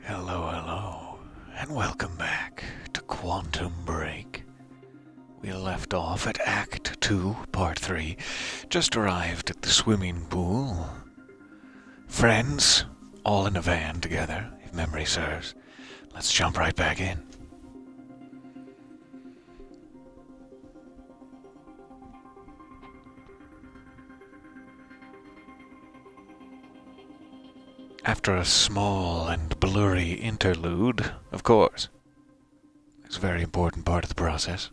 Hello, hello, and welcome back to Quantum Break. We left off at Act 2, Part 3. Just arrived at the swimming pool. Friends, all in a van together, if memory serves. Let's jump right back in. After a small and blurry interlude, of course. It's a very important part of the process.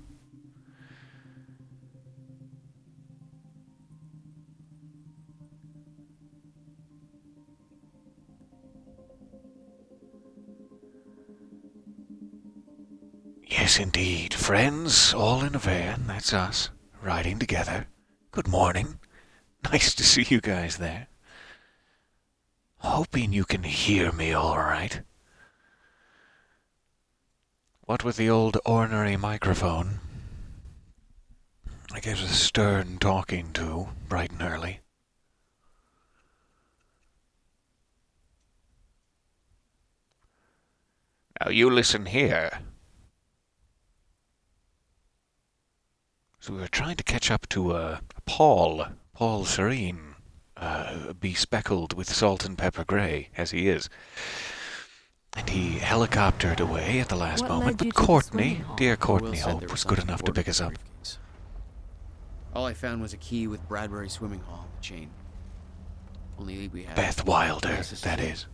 Yes, indeed. Friends, all in a van, that's us, riding together. Good morning. Nice to see you guys there. Hoping you can hear me all right. What with the old ornery microphone, I guess a stern talking to, bright and early. Now you listen here. So we were trying to catch up to Paul Serene, bespeckled with salt and pepper grey, as he is. And he helicoptered away at the last moment, but Courtney, dear Courtney Hope, was good enough to pick us up. All I found was a key with Bradbury Swimming Hall, the chain. Only lead we had. Beth Wilder, that is.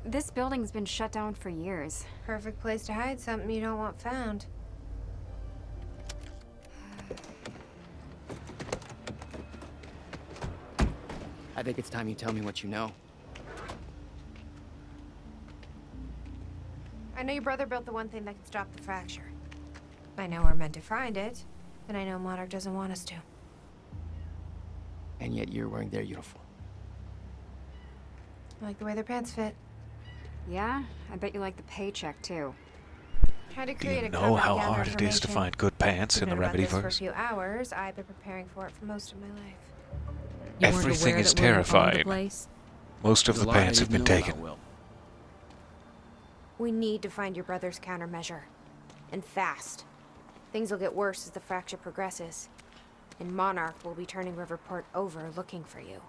This building's been shut down for years. Perfect place to hide something you don't want found. I think it's time you tell me what you know. I know your brother built the one thing that can stop the fracture. I know we're meant to find it, and I know Monarch doesn't want us to. And yet you're wearing their uniform. I like the way their pants fit. Yeah? I bet you like the paycheck, too. Tried to Do create you a know cover to how gather hard it is to information. find good pants in We've the been about this for a Remedyverse? few hours. I've been preparing for it for most of my life. You weren't Everything aware is that William owned the terrifying. place? Most of the pants have been taken. We need to find your brother's countermeasure. And fast. Things will get worse as the fracture progresses. And Monarch will be turning Riverport over looking for you.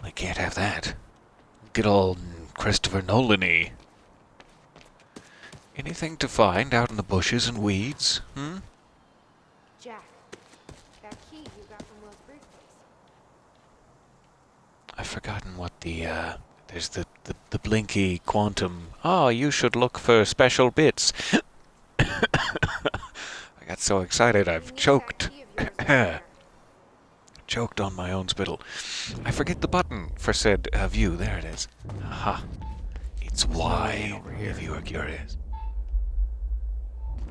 I can't have that. Get all Christopher Nolan-y. Anything to find out in the bushes and weeds, Jack, that key you got from Will's briefcase. I've forgotten what there's the blinky quantum. Oh, you should look for special bits. I got so excited I've choked. Choked on my own spittle. I forget the button for said view. There it is. Aha. It's Y, if you are curious.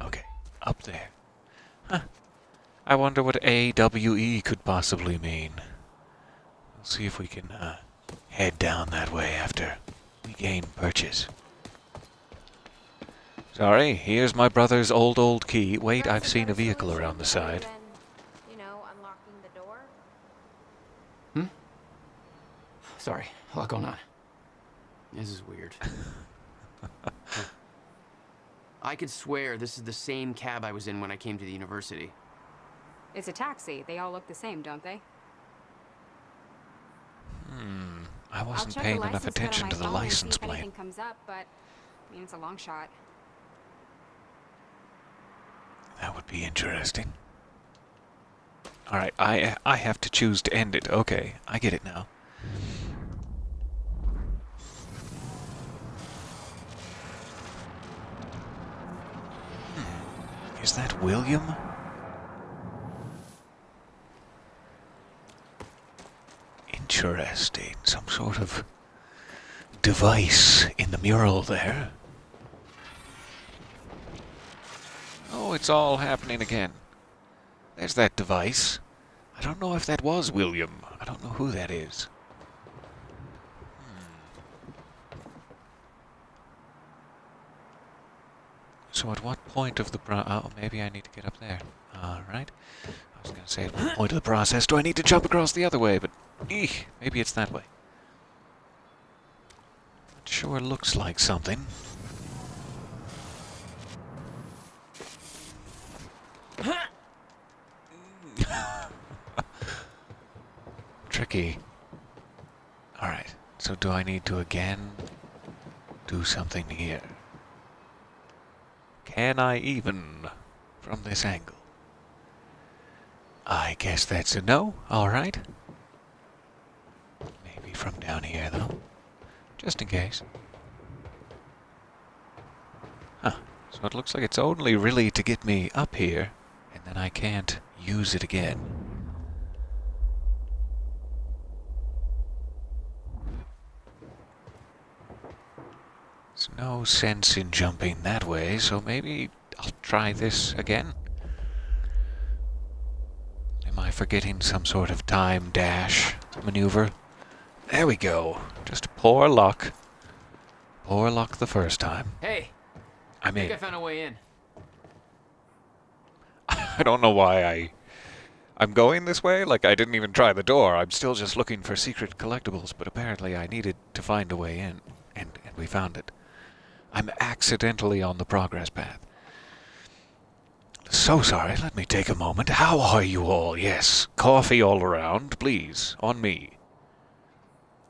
Okay, up there. Huh. I wonder what AWE could possibly mean. We'll see if we can head down that way after we gain purchase. Sorry, here's my brother's old key. Wait, I've seen a vehicle around the side. Unlocking the door. Sorry, a lot going on. This is weird. I could swear this is the same cab I was in when I came to the university. It's a taxi. They all look the same, don't they? I I'll wasn't check paying the enough license plate on attention my to the phone and see license if plate. anything comes up, but I mean, it's a long shot. That would be interesting. Alright, I have to choose to end it. Okay, I get it now. Is that William? Interesting. Some sort of device in the mural there. Oh, it's all happening again. There's that device. I don't know if that was William. I don't know who that is. So at what point of the oh, maybe I need to get up there. Alright. I was going to say at what point of the process do I need to jump across the other way, but maybe it's that way. Sure looks like something. Tricky. Alright, so do I need to again do something here? Can I even from this angle? I guess that's a no. Alright. Maybe from down here, though. Just in case. Huh. So it looks like it's only really to get me up here, and then I can't use it again. There's no sense in jumping that way, so maybe I'll try this again. Am I forgetting some sort of time dash maneuver? There we go. Just poor luck. Poor luck the first time. Hey, I'm I think in. I found a way in. I don't know why I'm going this way. Like, I didn't even try the door. I'm still just looking for secret collectibles, but apparently I needed to find a way in, and we found it. I'm accidentally on the progress path. So sorry, let me take a moment. How are you all? Yes, coffee all around, please. On me.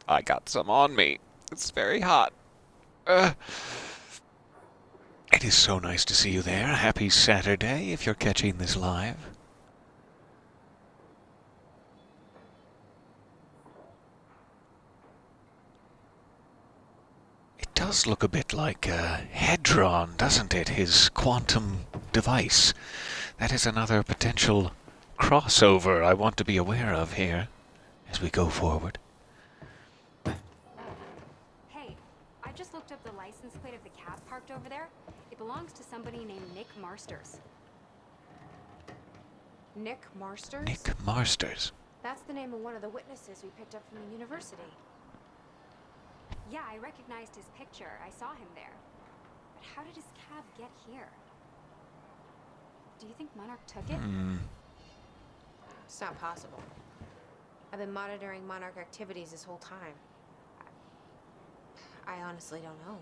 I got some on me. It's very hot. It is so nice to see you there. Happy Saturday if you're catching this live. It does look a bit like Hedron, doesn't it? His quantum device. That is another potential crossover I want to be aware of here as we go forward. Hey, I just looked up the license plate of the cab parked over there. It belongs to somebody named Nick Marsters. Nick Marsters? Nick Marsters. That's the name of one of the witnesses we picked up from the university. Yeah, I recognized his picture. I saw him there. But how did his cab get here? Do you think Monarch took it? It's not possible. I've been monitoring Monarch activities this whole time. I honestly don't know.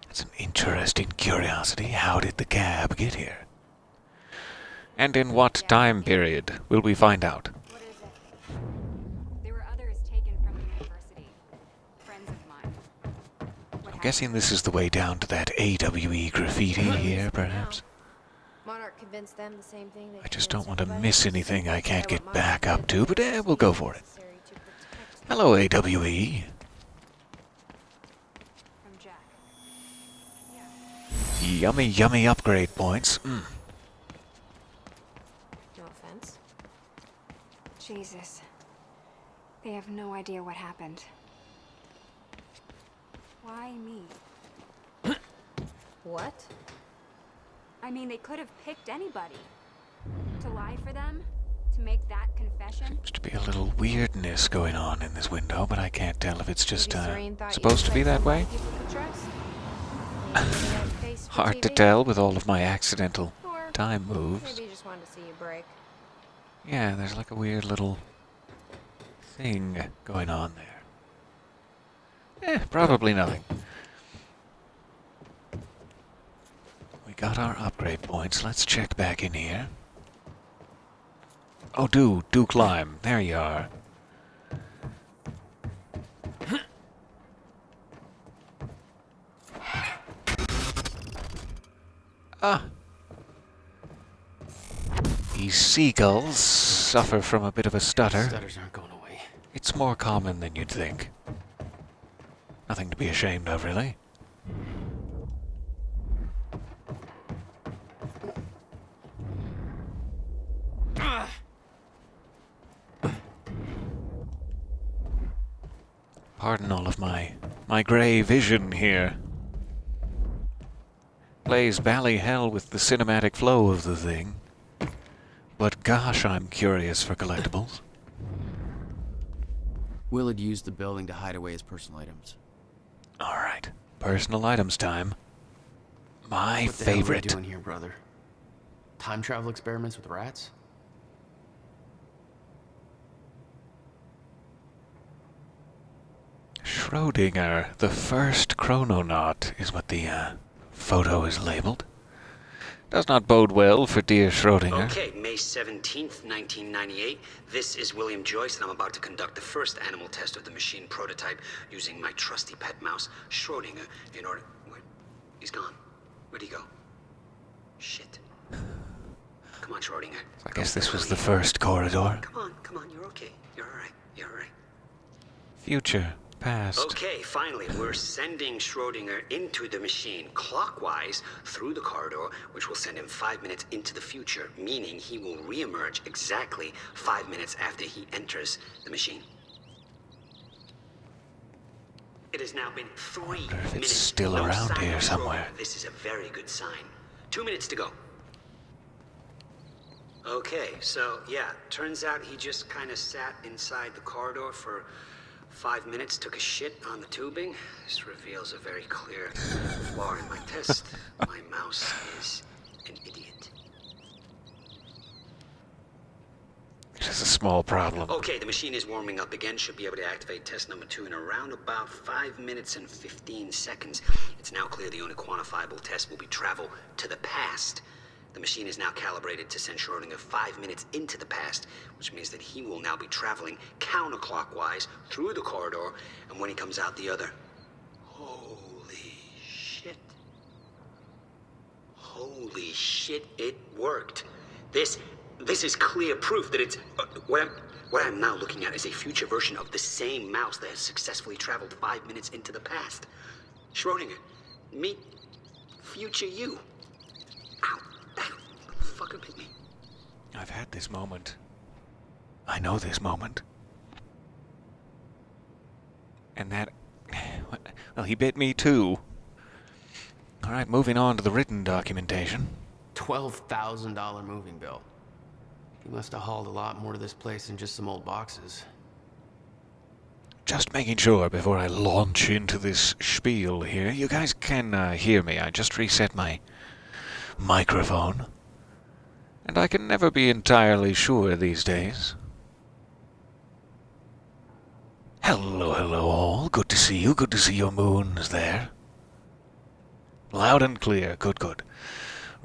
That's an interesting curiosity. How did the cab get here? And in what time period will we find out? What is it? There were others taken from the university. Friends of mine. What I'm guessing this is the way down to that AWE graffiti here, perhaps? Monarch convinced them the same thing. I just don't want to miss anything I can't get back up to, but we'll go for it. Hello, AWE. From Jack. Yummy, yummy upgrade points. No offense. Jesus. They have no idea what happened. Why me? What? I mean, they could have picked anybody. To lie for them? To make that confession? Seems to be a little weirdness going on in this window, but I can't tell if it's just Maybe Serene thought you supposed to be looked like that way. somebody people could trust? Maybe you had a face for Hard to TV? tell with all of my accidental Or time moves. maybe you just wanted to see you break. Yeah, there's like a weird little thing going on there. Probably nothing. We got our upgrade points. Let's check back in here. Oh, do climb. There you are. Ah. These seagulls suffer from a bit of a stutter. Stutters aren't going away. It's more common than you'd think. Nothing to be ashamed of, really. Pardon all of my grey vision here. Plays bally hell with the cinematic flow of the thing. But gosh, I'm curious for collectibles. Will had used the building to hide away his personal items. Alright, personal items time. My What the hell are we favorite. doing here, brother? Time travel experiments with rats? Schrödinger, the first chrononaut, is what the photo is labeled. Does not bode well for dear Schrödinger. Okay, May 17th, 1998. This is William Joyce, and I'm about to conduct the first animal test of the machine prototype using my trusty pet mouse, Schrödinger, in order... Where? He's gone. Where'd he go? Shit. Come on, Schrödinger. I guess this was the first corridor. Come on, you're okay. You're alright. Future, past. Okay, finally, we're sending Schrödinger into the machine clockwise through the corridor, which will send him 5 minutes into the future, meaning he will reemerge exactly 5 minutes after he enters the machine. It has now been 3 Wonder if it's minutes. still No around sign here of somewhere. Schrödinger. This is a very good sign. 2 minutes to go. Okay, so yeah, turns out he just kind of sat inside the corridor for 5 minutes, took a shit on the tubing. This reveals a very clear flaw in my test. My mouse is an idiot. It is a small problem. Okay, the machine is warming up again. Should be able to activate test number 2 in around about 5 minutes and 15 seconds. It's now clear the only quantifiable test will be travel to the past. The machine is now calibrated to send Schrödinger 5 minutes into the past, which means that he will now be traveling counterclockwise through the corridor, and when he comes out the other... Holy shit. Holy shit, it worked. This is clear proof that it's... What I'm now looking at is a future version of the same mouse that has successfully traveled 5 minutes into the past. Schrödinger, meet future you. Ow. That fucker bit me. I've had this moment. I know this moment. And that... Well, he bit me too. Alright, moving on to the written documentation. $12,000 moving bill. He must have hauled a lot more to this place than just some old boxes. Just making sure before I launch into this spiel here. You guys can hear me. I just reset my microphone. And I can never be entirely sure these days. Hello all. Good to see you. Good to see your moons there. Loud and clear. Good.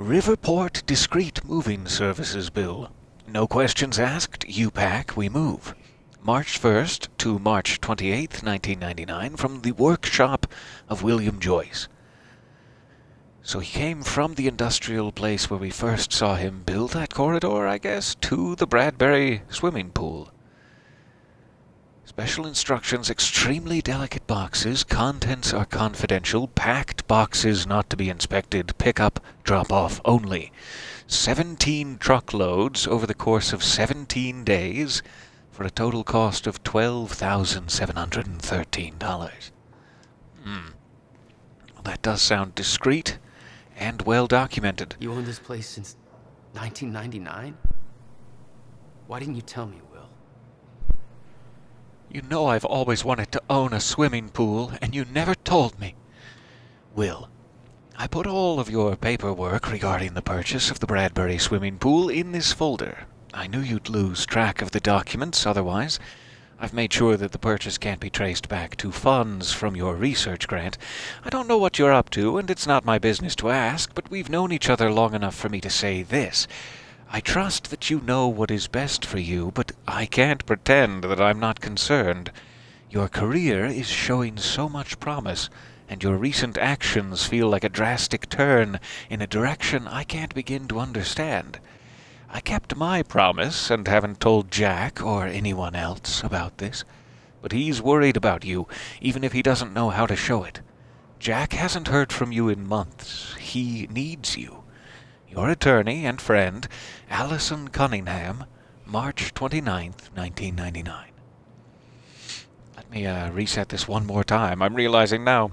Riverport Discreet Moving Services Bill. No questions asked. You pack, we move. March 1st to March 28th, 1999, from the workshop of William Joyce. So he came from the industrial place where we first saw him build that corridor, I guess, to the Bradbury swimming pool. Special instructions, extremely delicate boxes, contents are confidential, packed boxes not to be inspected, pick up, drop off only. 17 truckloads over the course of 17 days for a total cost of $12,713. Well, that does sound discreet and well documented. You owned this place since 1999? Why didn't you tell me, Will? You know I've always wanted to own a swimming pool, and you never told me. Will, I put all of your paperwork regarding the purchase of the Bradbury swimming pool in this folder. I knew you'd lose track of the documents otherwise. I've made sure that the purchase can't be traced back to funds from your research grant. I don't know what you're up to, and it's not my business to ask, but we've known each other long enough for me to say this. I trust that you know what is best for you, but I can't pretend that I'm not concerned. Your career is showing so much promise, and your recent actions feel like a drastic turn in a direction I can't begin to understand. I kept my promise and haven't told Jack or anyone else about this, but he's worried about you, even if he doesn't know how to show it. Jack hasn't heard from you in months. He needs you. Your attorney and friend, Allison Cunningham, March 29th, 1999. Let me reset this one more time. I'm realizing now,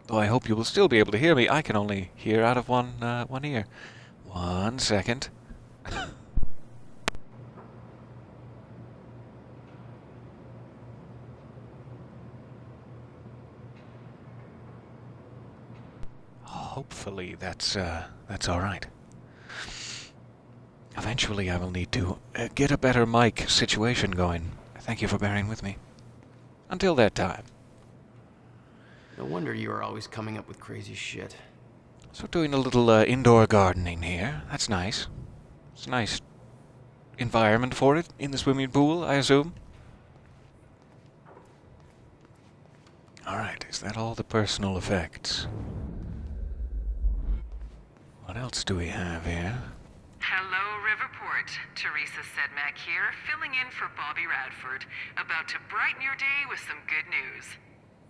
though I hope you will still be able to hear me, I can only hear out of one ear. 1 second. Hopefully that's all right. Eventually I will need to get a better mic situation going. Thank you for bearing with me. Until that time, No wonder you are always coming up with crazy shit. So doing a little indoor gardening here. That's nice. It's a nice environment for it in the swimming pool, I assume. Alright, is that all the personal effects? What else do we have here? Hello, Riverport. Teresa Sedmak here, filling in for Bobby Radford, about to brighten your day with some good news.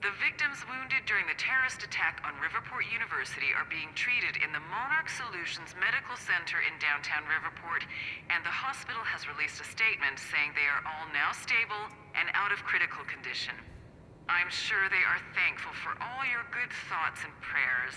The victims wounded during the terrorist attack on Riverport University are being treated in the Monarch Solutions Medical Center in downtown Riverport, and the hospital has released a statement saying they are all now stable and out of critical condition. I'm sure they are thankful for all your good thoughts and prayers.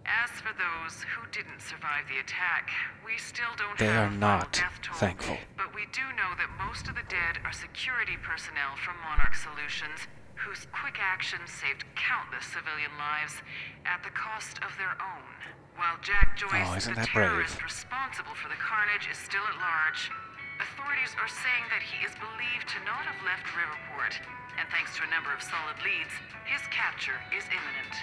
As for those who didn't survive the attack, we still don't They have are a not final death toll, thankful. but we do know that most of the dead are security personnel from Monarch Solutions, whose quick actions saved countless civilian lives at the cost of their own. While Jack Joyce, isn't the that brave? terrorist responsible for the carnage, is still at large, authorities are saying that he is believed to not have left Riverport, and thanks to a number of solid leads, his capture is imminent.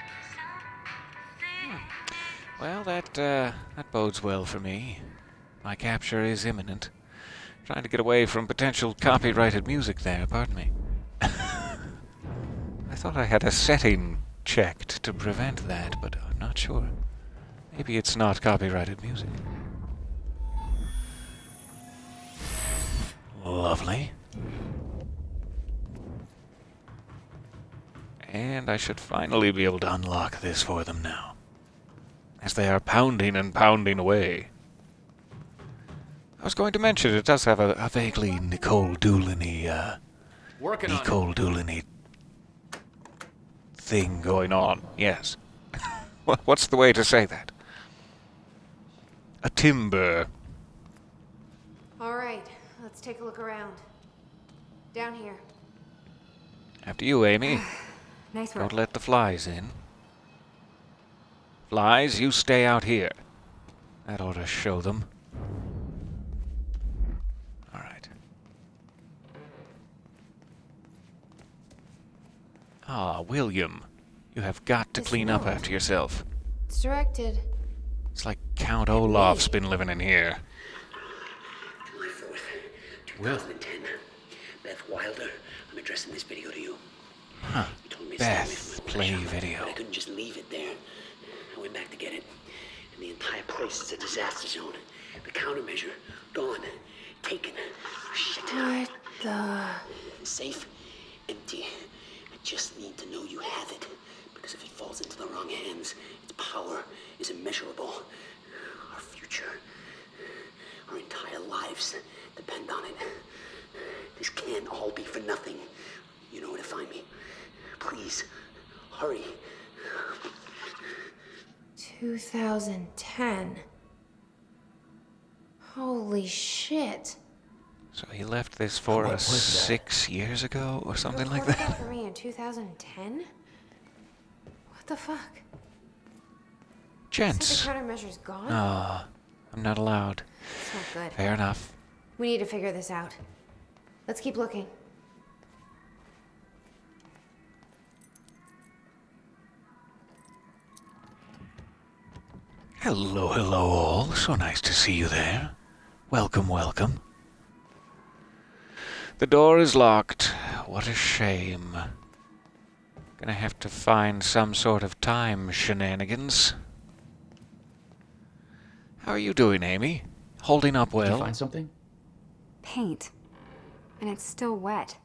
Well, that bodes well for me. My capture is imminent. Trying to get away from potential copyrighted music there, pardon me. I thought I had a setting checked to prevent that, but I'm not sure. Maybe it's not copyrighted music. Lovely. And I should finally be able to unlock this for them now, as they are pounding and pounding away. I was going to mention it does have a vaguely Nicole Doolin-y, Working on it. Nicole Doolin-y thing going on. Yes. What's the way to say that? A timber. All right, let's take a look around. Down here. After you, Amy. Nice work. Don't let the flies in. Flies, you stay out here. That ought to show them. All right. Ah, William. You have got to This clean up note. after yourself. It's directed. It's like Count Olaf's been living in here. July 4th, 2010. Beth Wilder, I'm addressing this video to you. Huh. You told me to stay away Beth, from my play workshop, video. but I couldn't just leave it there. I went back to get it. And the entire place is a disaster zone. The countermeasure, gone. Taken. Shit. What the... Safe, empty. I just need to know you have it. Because if it falls into the wrong hands, its power is immeasurable. Our future, our entire lives depend on it. This can't all be for nothing. You know where to find me. Please, hurry. 2010. Holy shit. So he left this for What us was that? 6 years ago or something like Recorded that? for me in 2010? What the fuck? So the Gents. countermeasure's gone? Ah, I'm not allowed. It's not good. Fair enough. We need to figure this out. Let's keep looking. Hello, hello all. So nice to see you there. Welcome, welcome. The door is locked. What a shame. Gonna have to find some sort of time shenanigans. How are you doing, Amy? Holding up Did you well? find something? Paint. And it's still wet.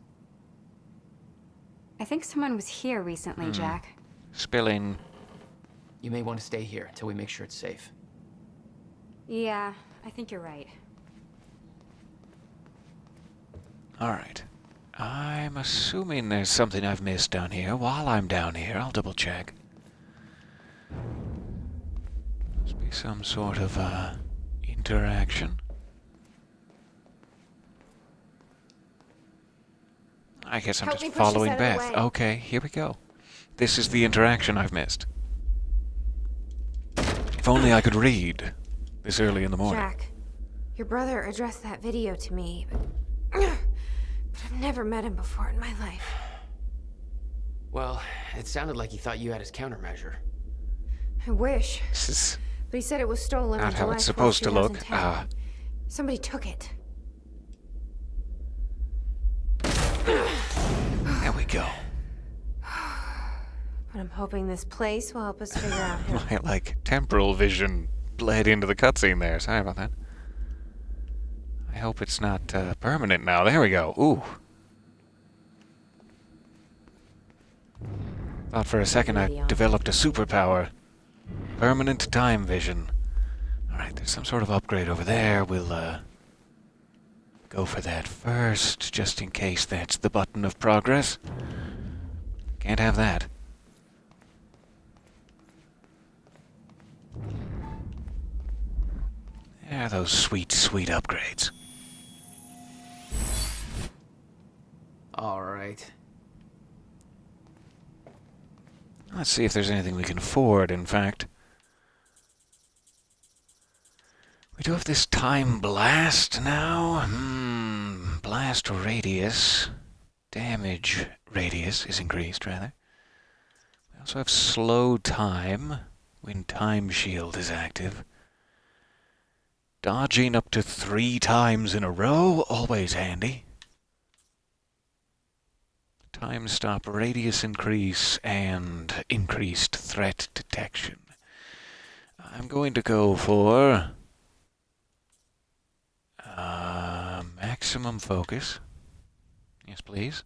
I think someone was here recently, Jack. Spilling. You may want to stay here until we make sure it's safe. Yeah, I think you're right. Alright. I'm assuming there's something I've missed down here. While I'm down here, I'll double check. Must be some sort of, interaction. I guess I'm Help just me push this following out of the Beth. way. Okay, here we go. This is the interaction I've missed. If only I could read this early in the morning. Jack, your brother addressed that video to me, but I've never met him before in my life. Well, it sounded like he thought you had his countermeasure. I wish. This is But he said it was stolen not on how July it's supposed to 12th, look. 2010. Somebody took it. There we go. But I'm hoping this place will help us figure out who. My, like, temporal vision bled into the cutscene there. Sorry about that. I hope it's not permanent now. There we go. Ooh. Thought for a second I developed a superpower. Permanent time vision. Alright, there's some sort of upgrade over there. We'll, go for that first, just in case that's the button of progress. Can't have that. Yeah, those sweet, sweet upgrades. All right. Let's see if there's anything we can afford, in fact. We do have this time blast now. Blast radius. Damage radius is increased, rather. We also have slow time when time shield is active. Dodging up to 3 times in a row, always handy. Time stop radius increase and increased threat detection. I'm going to go for maximum focus. Yes, please.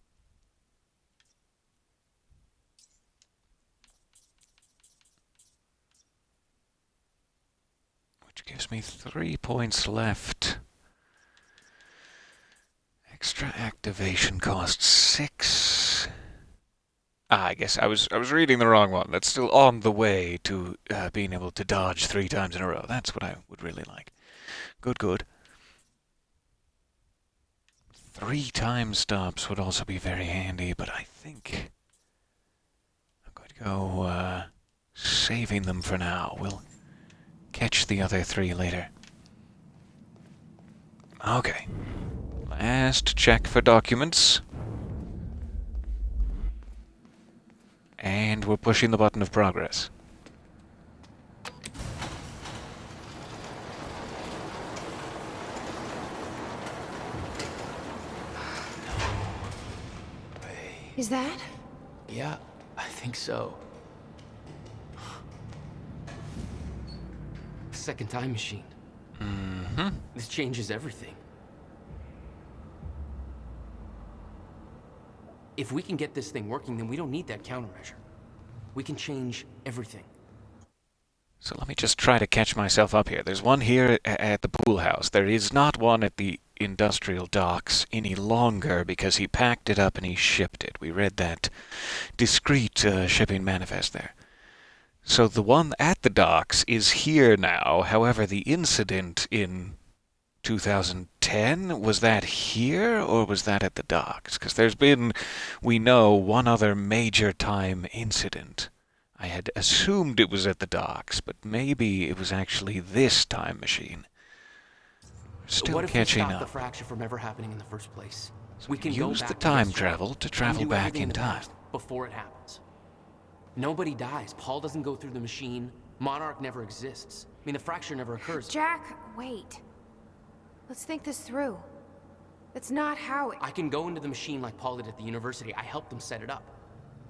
Which gives me 3 points left. Extra activation costs 6. I guess I was reading the wrong one. That's still on the way to being able to dodge 3 times in a row. That's what I would really like. Good, good. 3 time stops would also be very handy, but I think I'm going to go saving them for now. We'll catch the other 3 later. Okay. Last check for documents. And we're pushing the button of progress. Is that? Yeah, I think so. Second time machine. Mm-hmm. This changes everything. If we can get this thing working, then we don't need that countermeasure. We can change everything. So let me just try to catch myself up here. There's one here at the pool house. There is not one at the industrial docks any longer because he packed it up and he shipped it. We read that discreet shipping manifest there. So the one at the docks is here now. However, the incident in 2010, was that here or was that at the docks? Because there's been, we know, one other major time incident. I had assumed it was at the docks, but maybe it was actually this time machine. We're still what if catching we stop up. the fracture from ever happening in the first place? So we can use go the back time yesterday travel to and travel do back everything in the time. past before it happens. Nobody dies. Paul doesn't go through the machine. Monarch never exists. I mean, the fracture never occurs. Jack, wait. Let's think this through. That's not how it... I can go into the machine like Paul did at the university. I helped them set it up.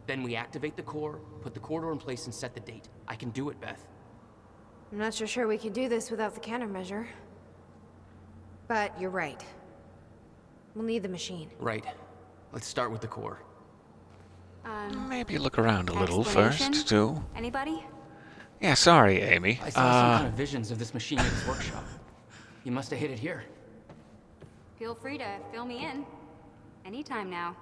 Then we activate the core, put the corridor in place, and set the date. I can do it, Beth. I'm not so sure we can do this without the countermeasure. But you're right. We'll need the machine. Right. Let's start with the core. Maybe look around a little Explanation? first, too. Anybody? Yeah, sorry, Amy. I saw some kind of visions of this machine in his workshop. You must have hit it here. Feel free to fill me in. Anytime now.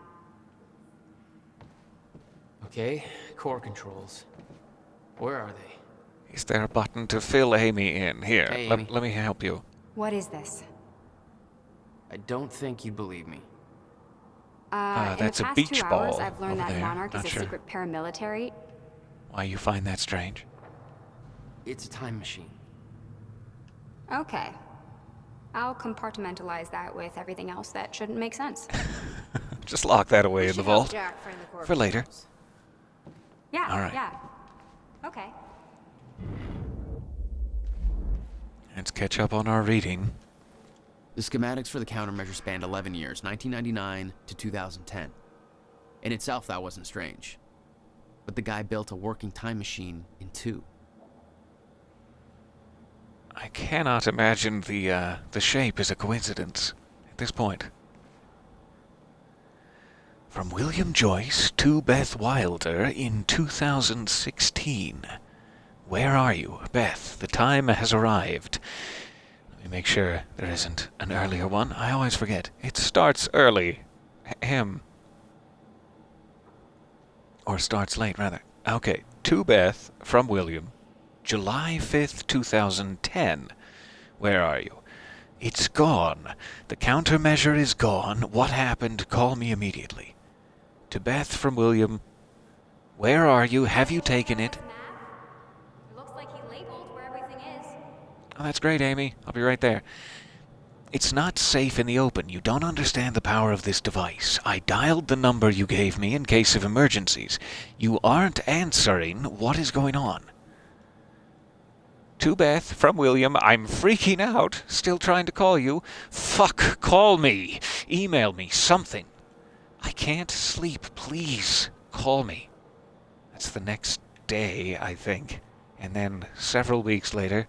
Okay, core controls. Where are they? Is there a button to fill Amy in? Here, Hey, let, Amy. let me help you. What is this? I don't think you'd believe me. In that's the a past beach 2 hours, ball I've learned over that there. Monarch is Not a sure secret paramilitary. why you find that strange. It's a time machine. Okay. I'll compartmentalize that with everything else that shouldn't make sense. Just lock that away We in the should help vault. Jack find the core For later. controls. Yeah, All right. yeah. Okay. Let's catch up on our reading. The schematics for the countermeasure spanned 11 years, 1999 to 2010. In itself, that wasn't strange. But the guy built a working time machine in 2. I cannot imagine the shape is a coincidence at this point. From William Joyce to Beth Wilder in 2016. Where are you, Beth? The time has arrived. Let me make sure there isn't an earlier one. I always forget. It starts early. Or starts late, rather. Okay. To Beth from William. July 5th, 2010. Where are you? It's gone. The countermeasure is gone. What happened? Call me immediately. To Beth from William. Where are you? Have you taken it? It looks like he labeled where everything is. Oh, that's great, Amy. I'll be right there. It's not safe in the open. You don't understand the power of this device. I dialed the number you gave me in case of emergencies. You aren't answering. What is going on? To Beth from William. I'm freaking out. Still trying to call you. Fuck, call me. Email me. Something. I can't sleep. Please, call me. That's the next day, I think. And then several weeks later.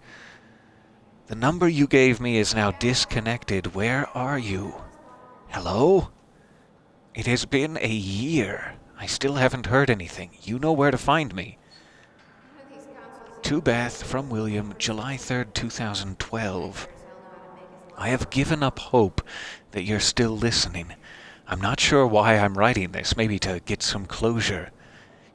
The number you gave me is now disconnected. Where are you? Hello? It has been a year. I still haven't heard anything. You know where to find me. To Beth from William, July 3rd, 2012. I have given up hope that you're still listening. I'm not sure why I'm writing this, maybe to get some closure.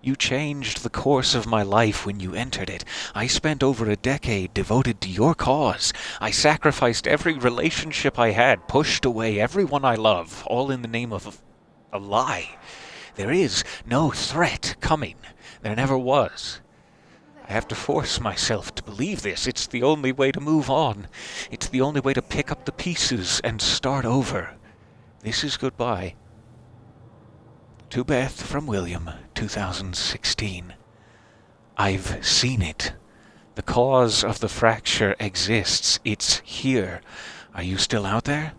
You changed the course of my life when you entered it. I spent over a decade devoted to your cause. I sacrificed every relationship I had, pushed away everyone I love, all in the name of a lie. There is no threat coming. There never was. I have to force myself to believe this. It's the only way to move on. It's the only way to pick up the pieces and start over. This is goodbye. To Beth from William, 2016. I've seen it. The cause of the fracture exists. It's here. Are you still out there?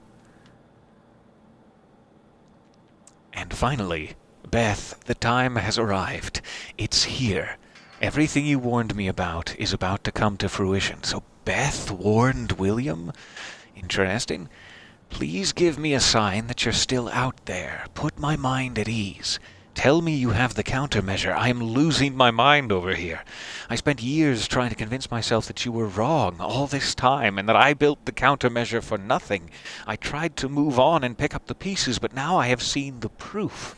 And finally, Beth, the time has arrived. It's here. Everything you warned me about is about to come to fruition. So Beth warned William? Interesting. Please give me a sign that you're still out there. Put my mind at ease. Tell me you have the countermeasure. I'm losing my mind over here. I spent years trying to convince myself that you were wrong all this time and that I built the countermeasure for nothing. I tried to move on and pick up the pieces, but now I have seen the proof.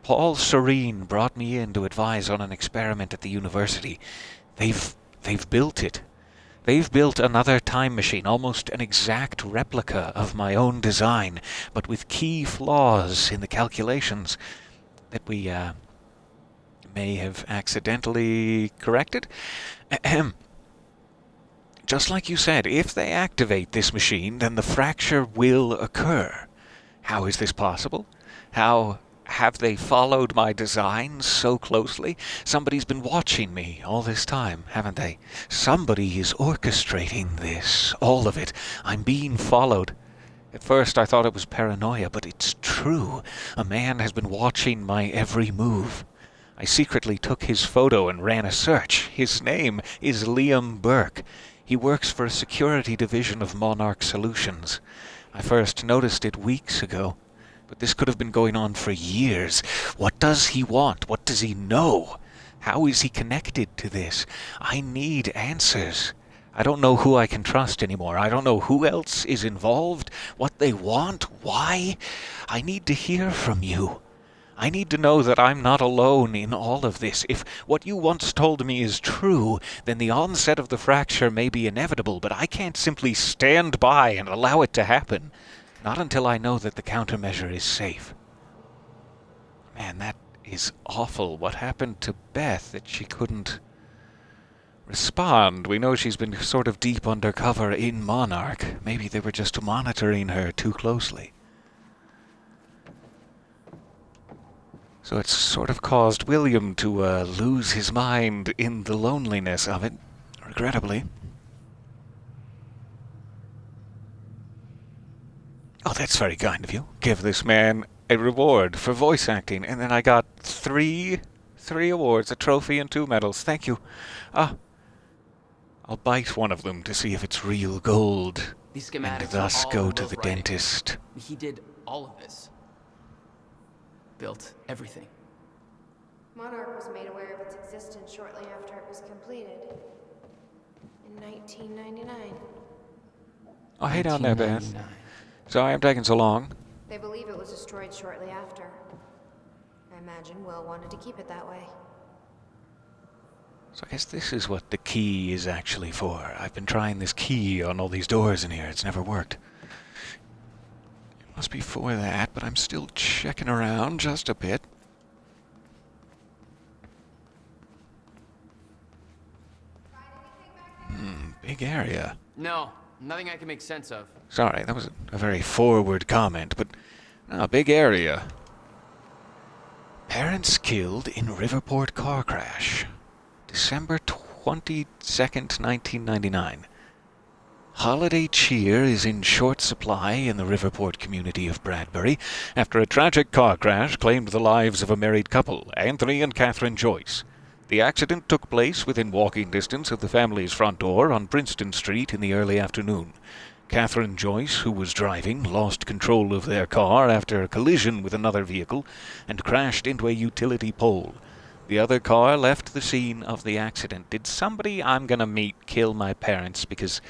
Paul Serene brought me in to advise on an experiment at the university. They've built it. They've built another time machine, almost an exact replica of my own design, but with key flaws in the calculations that we may have accidentally corrected. Just like you said, if they activate this machine, then the fracture will occur. How is this possible? How have they followed my designs so closely? Somebody's been watching me all this time, haven't they? Somebody is orchestrating this, all of it. I'm being followed. At first I thought it was paranoia, but it's true. A man has been watching my every move. I secretly took his photo and ran a search. His name is Liam Burke. He works for a security division of Monarch Solutions. I first noticed it weeks ago. But this could have been going on for years. What does he want? What does he know? How is he connected to this? I need answers. I don't know who I can trust anymore. I don't know who else is involved, what they want, why. I need to hear from you. I need to know that I'm not alone in all of this. If what you once told me is true, then the onset of the fracture may be inevitable, but I can't simply stand by and allow it to happen. Not until I know that the countermeasure is safe. Man, that is awful. What happened to Beth that she couldn't respond? We know she's been sort of deep undercover in Monarch. Maybe they were just monitoring her too closely. So it's sort of caused William to lose his mind in the loneliness of it, regrettably. Oh, that's very kind of you. Give this man a reward for voice acting, and then I got three awards, a trophy and 2 medals. Thank you. I'll bite one of them to see if it's real gold, These and schematics thus are all go in to Will's the writing. dentist. He did all of this. Built everything. Monarch was made aware of its existence shortly after it was completed. In 1999. Oh, hey down there, Beth. 1999. Sorry I'm taking so long. They believe it was destroyed shortly after. I imagine Will wanted to keep it that way. So I guess this is what the key is actually for. I've been trying this key on all these doors in here. It's never worked. It must be for that, but I'm still checking around just a bit. Big area. No, nothing I can make sense of. Sorry, that was a very forward comment, but big area. Parents killed in Riverport car crash. December 22nd, 1999. Holiday cheer is in short supply in the Riverport community of Bradbury after a tragic car crash claimed the lives of a married couple, Anthony and Catherine Joyce. The accident took place within walking distance of the family's front door on Princeton Street in the early afternoon. Catherine Joyce, who was driving, lost control of their car after a collision with another vehicle and crashed into a utility pole. The other car left the scene of the accident. Did somebody I'm gonna meet kill my parents? Because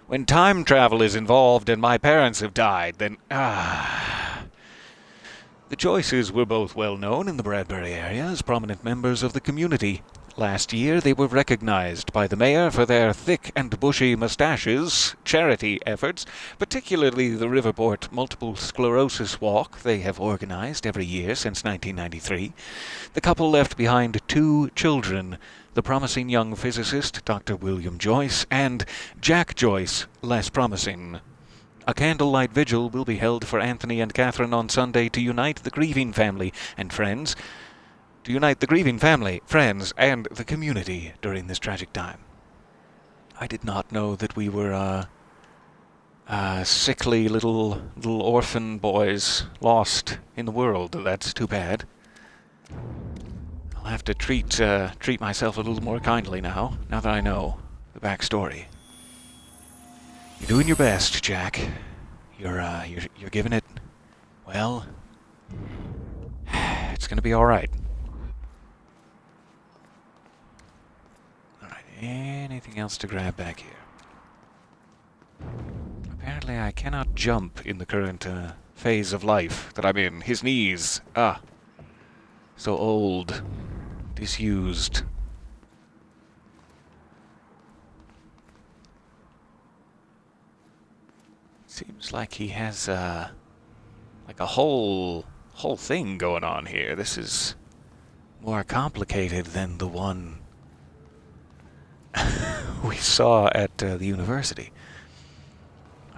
when time travel is involved and my parents have died, then The Joyces were both well known in the Bradbury area as prominent members of the community. Last year, they were recognized by the mayor for their thick and bushy mustaches, charity efforts, particularly the Riverport Multiple Sclerosis Walk they have organized every year since 1993. The couple left behind 2 children, the promising young physicist Dr. William Joyce and Jack Joyce, less promising. A candlelight vigil will be held for Anthony and Catherine on Sunday to unite the grieving family and friends. To unite the grieving family, friends, and the community during this tragic time. I did not know that we were, sickly little orphan boys lost in the world. That's too bad. I'll have to treat myself a little more kindly now that I know the backstory. You're doing your best, Jack. You're giving it, well, it's gonna be alright. Alright, anything else to grab back here? Apparently I cannot jump in the current, phase of life that I'm in. His knees, so old, disused. Seems like he has, like a whole thing going on here. This is more complicated than the one we saw at the university.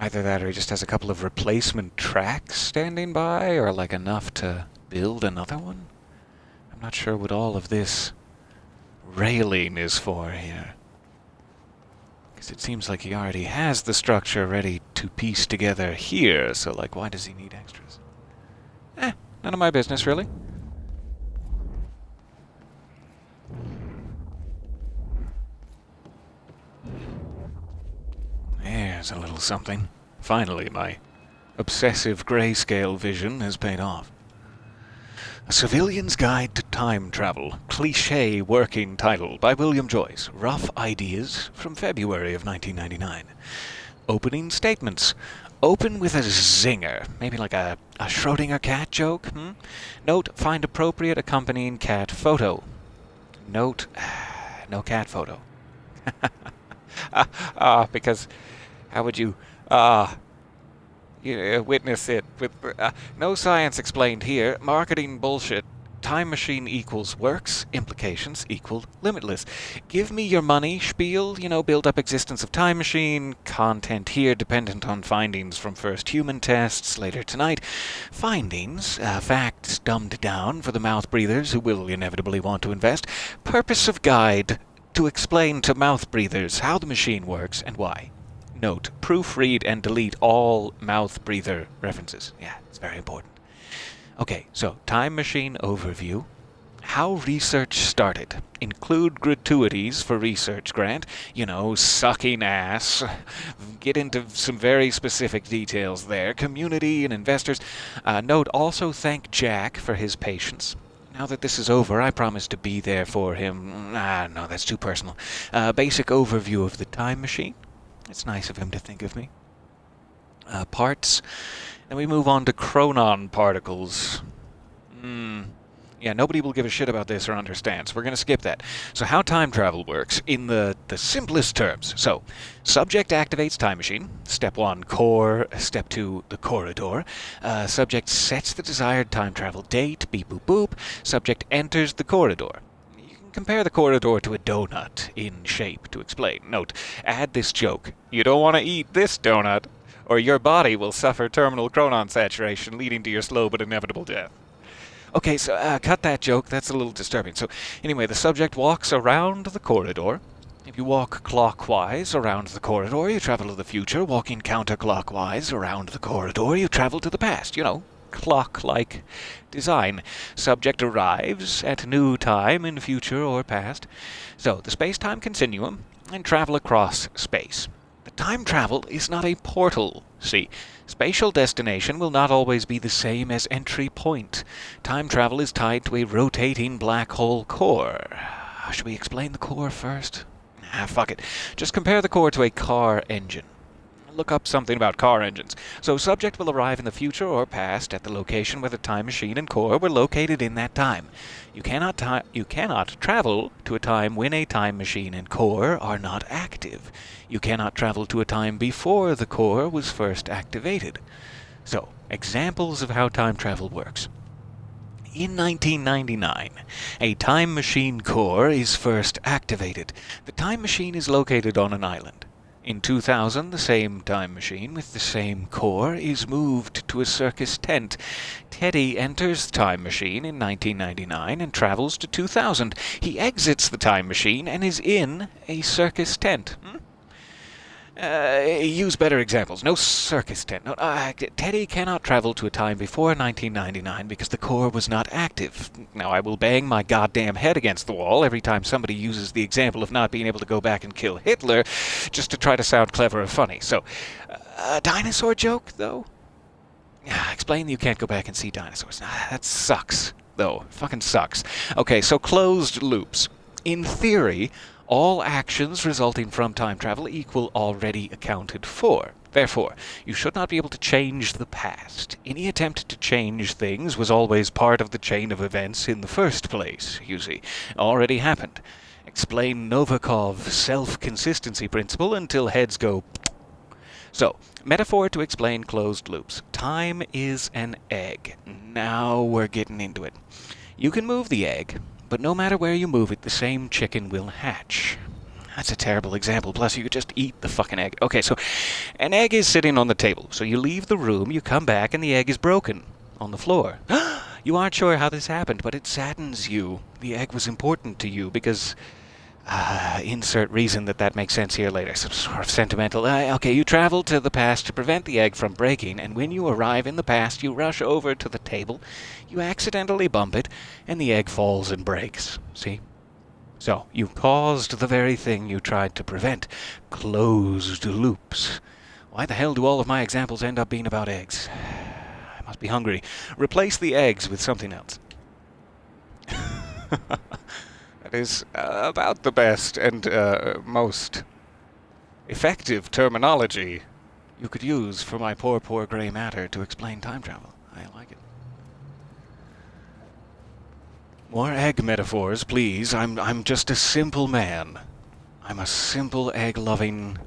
Either that or he just has a couple of replacement tracks standing by, or like enough to build another one. I'm not sure what all of this railing is for here. It seems like he already has the structure ready to piece together here, so like, why does he need extras? None of my business, really. There's a little something. Finally, my obsessive grayscale vision has paid off. A Civilian's Guide to Time Travel, cliché working title by William Joyce. Rough ideas from February of 1999. Opening statements. Open with a zinger. Maybe like a Schrodinger cat joke? Note, find appropriate accompanying cat photo. Note, no cat photo. Because how would you witness it with no science explained here, marketing bullshit. time machine equals works, implications equal limitless. Give me your money, spiel, build up existence of time machine, content here dependent on findings from first human tests later tonight. Findings, facts dumbed down for the mouth breathers who will inevitably want to invest. Purpose of guide to explain to mouth breathers how the machine works and why. Note, proofread and delete all mouth breather references. Yeah, it's very important. Okay, so time machine overview. How research started. Include gratuities for research grant. Sucking ass. Get into some very specific details there. Community and investors. Note, also thank Jack for his patience. Now that this is over, I promise to be there for him. No, that's too personal. Basic overview of the time machine. It's nice of him to think of me. Parts. Then we move on to chronon particles. Yeah, nobody will give a shit about this or understand, so we're going to skip that. So how time travel works in the simplest terms. So, subject activates time machine. Step 1, core. Step 2, the corridor. Subject sets the desired time travel date. Beep, boop, boop. Subject enters the corridor. You can compare the corridor to a donut in shape to explain. Note, add this joke. You don't want to eat this donut, or your body will suffer terminal chronon saturation, leading to your slow but inevitable death. Okay, so cut that joke. That's a little disturbing. So anyway, the subject walks around the corridor. If you walk clockwise around the corridor, you travel to the future. Walking counterclockwise around the corridor, you travel to the past. Clock-like design. Subject arrives at new time in future or past. So the space-time continuum and travel across space. Time travel is not a portal, see. Spatial destination will not always be the same as entry point. Time travel is tied to a rotating black hole core. Should we explain the core first? Fuck it. Just compare the core to a car engine. Look up something about car engines. So subject will arrive in the future or past at the location where the time machine and core were located in that time. You cannot travel to a time when a time machine and core are not active. You cannot travel to a time before the core was first activated. So, examples of how time travel works. In 1999, a time machine core is first activated. The time machine is located on an island. In 2000, the same time machine with the same core is moved to a circus tent. Teddy enters the time machine in 1999 and travels to 2000. He exits the time machine and is in a circus tent. Use better examples. No circus tent. No, Teddy cannot travel to a time before 1999 because the core was not active. Now, I will bang my goddamn head against the wall every time somebody uses the example of not being able to go back and kill Hitler just to try to sound clever or funny. So, a dinosaur joke, though? Explain that you can't go back and see dinosaurs. That sucks, though. Fucking sucks. Okay, so closed loops. In theory, all actions resulting from time travel equal already accounted for. Therefore, you should not be able to change the past. Any attempt to change things was always part of the chain of events in the first place, you see. Already happened. Explain Novikov's self-consistency principle until heads go... So, metaphor to explain closed loops. Time is an egg. Now we're getting into it. You can move the egg, but no matter where you move it, the same chicken will hatch. That's a terrible example. Plus, you could just eat the fucking egg. Okay, so an egg is sitting on the table. So you leave the room, you come back, and the egg is broken on the floor. You aren't sure how this happened, but it saddens you. The egg was important to you because... insert reason that makes sense here later. Some sort of sentimental. Okay, you travel to the past to prevent the egg from breaking, and when you arrive in the past, you rush over to the table, you accidentally bump it, and the egg falls and breaks. See? So, you caused the very thing you tried to prevent. Closed loops. Why the hell do all of my examples end up being about eggs? I must be hungry. Replace the eggs with something else. Is about the best and most effective terminology you could use for my poor gray matter to explain time travel. I like it. More egg metaphors, please. I'm just a simple man. I'm a simple egg-loving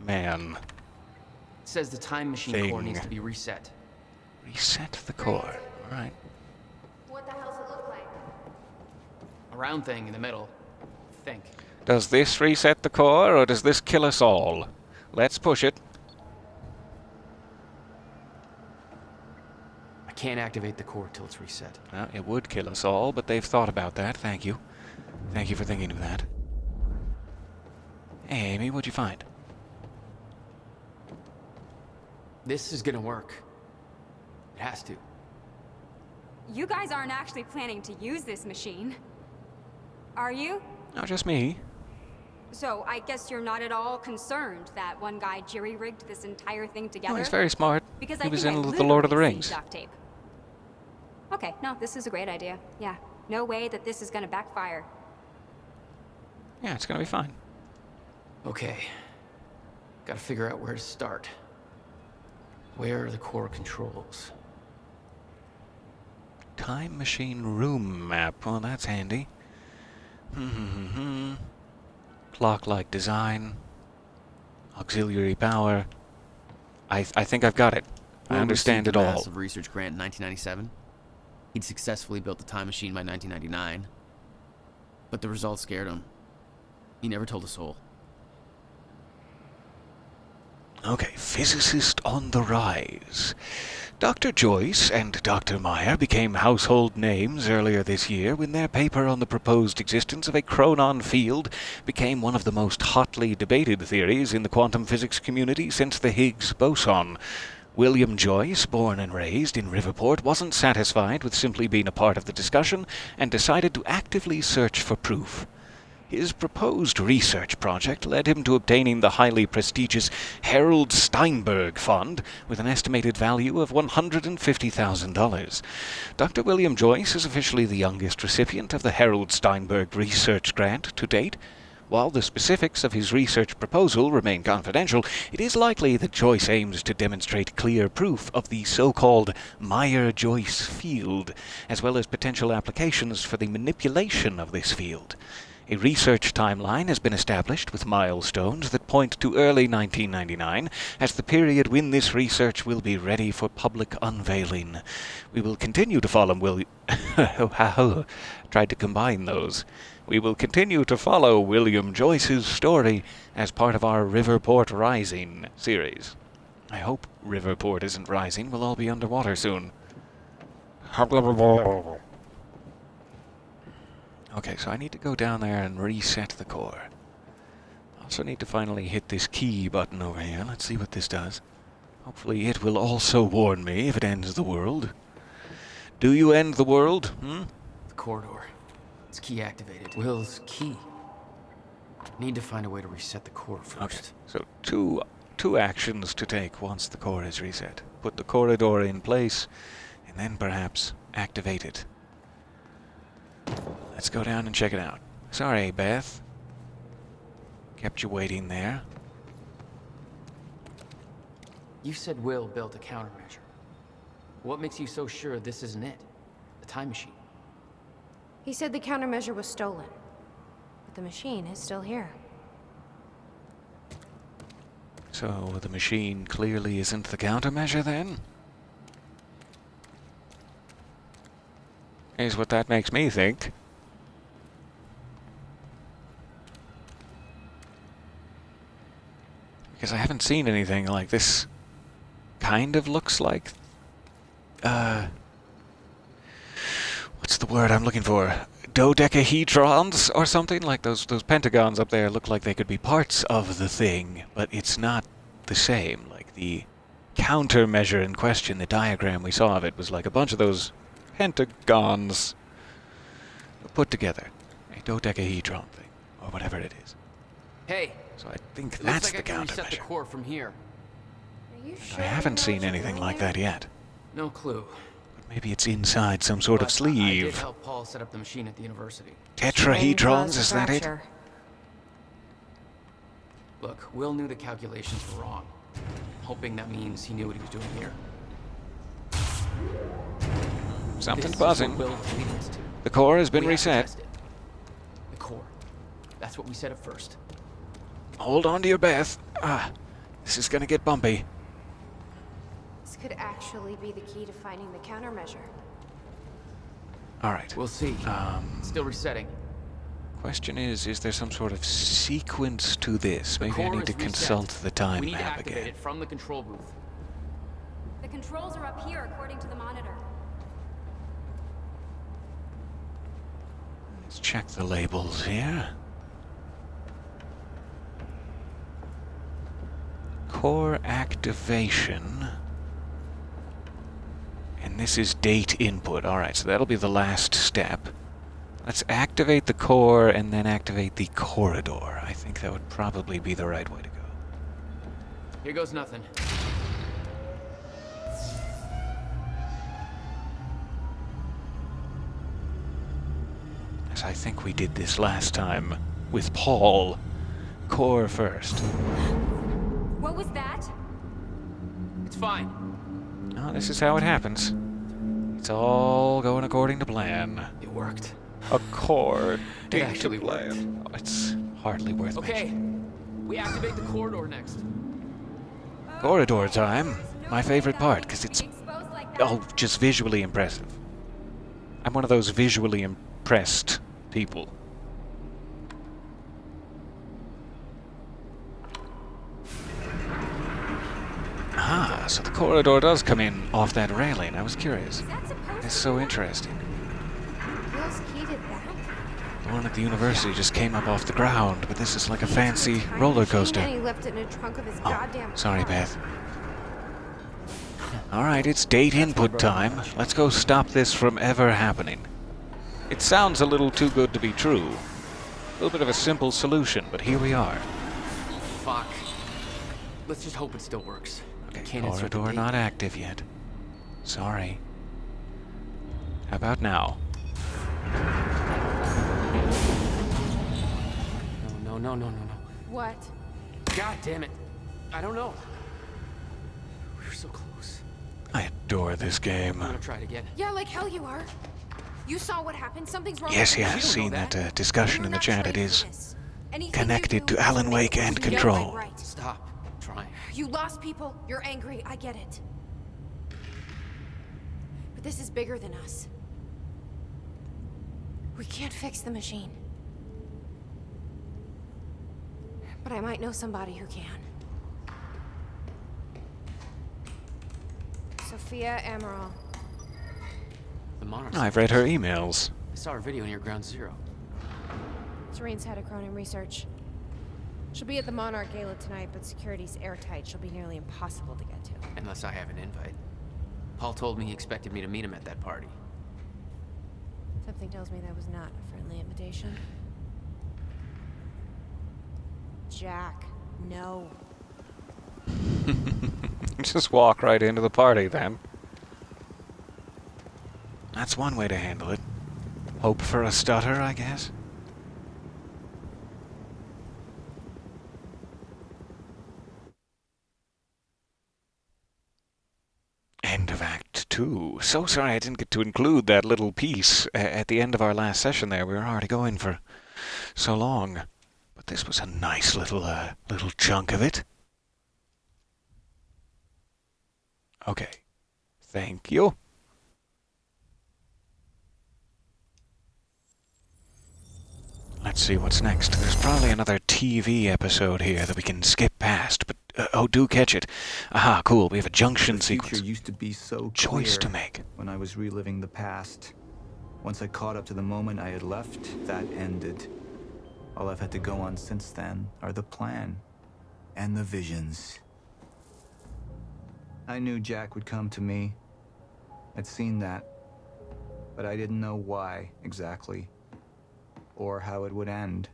man. It says the time machine core needs to be reset. Reset the core. All right. What the hell's it look like? round thing in the middle. Think. Does this reset the core, or does this kill us all? Let's push it. I can't activate the core till it's reset. Well, it would kill us all, but they've thought about that. Thank you. Thank you for thinking of that. Hey, Amy, what'd you find? This is gonna work. It has to. You guys aren't actually planning to use this machine, are you? Not just me. So I guess you're not at all concerned that one guy jury-rigged this entire thing together? Oh, he's very smart. Because He I was think in I The Lord of the literally Rings. see duct tape. Okay, no, this is a great idea. Yeah, no way that this is gonna backfire. Yeah, it's gonna be fine. Okay. Gotta figure out where to start. Where are the core controls? Time machine room map. Well, that's handy. Clock-like design. Auxiliary power. I think I've got it. I Will understand received it a all. massive research grant in 1997. He'd successfully built the time machine by 1999. But the results scared him. He never told a soul. Okay, physicist on the rise. Dr. Joyce and Dr. Meyer became household names earlier this year when their paper on the proposed existence of a chronon field became one of the most hotly debated theories in the quantum physics community since the Higgs boson. William Joyce, born and raised in Riverport, wasn't satisfied with simply being a part of the discussion and decided to actively search for proof. His proposed research project led him to obtaining the highly prestigious Harold Steinberg Fund with an estimated value of $150,000. Dr. William Joyce is officially the youngest recipient of the Harold Steinberg Research Grant to date. While the specifics of his research proposal remain confidential, it is likely that Joyce aims to demonstrate clear proof of the so-called Meyer-Joyce field, as well as potential applications for the manipulation of this field. A research timeline has been established with milestones that point to early 1999 as the period when this research will be ready for public unveiling. We will continue to follow Tried to combine those. We will continue to follow William Joyce's story as part of our Riverport Rising series. I hope Riverport isn't rising. We'll all be underwater soon. Okay, so I need to go down there and reset the core. I also need to finally hit this key button over here. Let's see what this does. Hopefully it will also warn me if it ends the world. Do you end the world? The corridor. It's key activated. Will's key. Need to find a way to reset the core first. Okay, so two actions to take once the core is reset. Put the corridor in place, and then perhaps activate it. Let's go down and check it out. Sorry, Beth. Kept you waiting there. You said Will built a countermeasure. What makes you so sure this isn't it? The time machine. He said the countermeasure was stolen, but the machine is still here. So the machine clearly isn't the countermeasure then? Is what that makes me think. Because I haven't seen anything like this. Kind of looks like... what's the word I'm looking for? Dodecahedrons or something? Like those pentagons up there look like they could be parts of the thing, but it's not the same. Like the countermeasure in question, the diagram we saw of it was like a bunch of those pentagons put together. A dodecahedron thing, or whatever it is. Hey! So I think It that's looks like the I can reset the countermeasure. core from here. Are you sure I you haven't know seen what you're anything doing like there? that yet. No clue. Maybe it's inside some sort of But I did sleeve. help Paul set up the machine at the university. Main Tetrahedrons, cause of is that it? fracture. Look, Will knew the calculations were wrong. Hoping that means he knew what he was doing here. Something's This is buzzing. what Will was leading us to. The core has been We have to reset. test it. The core. That's what we said at first. Hold on to your breath. This is gonna get bumpy. This could actually be the key to finding the countermeasure. All right. We'll see. Still resetting. Question is there some sort of sequence to this? Maybe I Core need to is reset. consult the time We need to map activate again. it from the control booth. The controls are up here, according to the monitor. Let's check the labels here. Core activation. And this is date input. Alright, so that'll be the last step. Let's activate the core and then activate the corridor. I think that would probably be the right way to go. Here goes nothing. As I think we did this last time with Paul. Core first. What was that? It's fine. Oh, this is how it happens. It's all going according to plan. It worked. A core. It actually worked. Oh, it's hardly worth Okay, mentioning. we activate the corridor next. Corridor time. My favorite part, because it's, Exposed like that. oh, just visually impressive. I'm one of those visually impressed people. Ah, so the corridor does come in off that railing. I was curious. Is that supposed It's to so be- interesting. Will's key did that? The one at the university just came up off the ground, but this is like a fancy Time roller machine, coaster. And he left it in the trunk of his Oh, goddamn sorry, car. Beth. Alright, it's date input time. Let's go stop this from ever happening. It sounds a little too good to be true. A little bit of a simple solution, but here we are. Fuck. Let's just hope it still works. Okay, Can't insert the corridor date. not active yet. Sorry. How about now? No. What? God damn it. I don't know. We were so close. I adore this game. I'm gonna try it again. Yeah, like hell you are. You saw what happened. Something's wrong. Yes, with yeah, you. I've seen know that that. discussion You're in the not chat. trained It for is this. Anything connected you to do Alan is Wake make and it seem Control. right. Stop. I'm trying. You lost people. You're angry. I get it. But this is bigger than us. We can't fix the machine. But I might know somebody who can. Sophia Amaral. The monarch. I've read her emails. I saw her video near Ground Zero. Serene's head of Cronin Research. She'll be at the Monarch Gala tonight, but security's airtight. She'll be nearly impossible to get to. Unless I have an invite. Paul told me he expected me to meet him at that party. Something tells me that was not a friendly invitation. Jack, no. Just walk right into the party then. That's one way to handle it. Hope for a stutter, I guess. End of Act 2. So sorry I didn't get to include that little piece at the end of our last session there. We were already going for so long. But this was a nice little chunk of it. Okay. Thank you. Let's see what's next. There's probably another TV episode here that we can skip past, but oh, do catch it. Aha, cool. We have a junction The sequence. future used to be so Choice clear to make. when I was reliving the past. Once I caught up to the moment I had left, that ended. All I've had to go on since then are the plan and the visions. I knew Jack would come to me. I'd seen that, but I didn't know why exactly, or how it would end.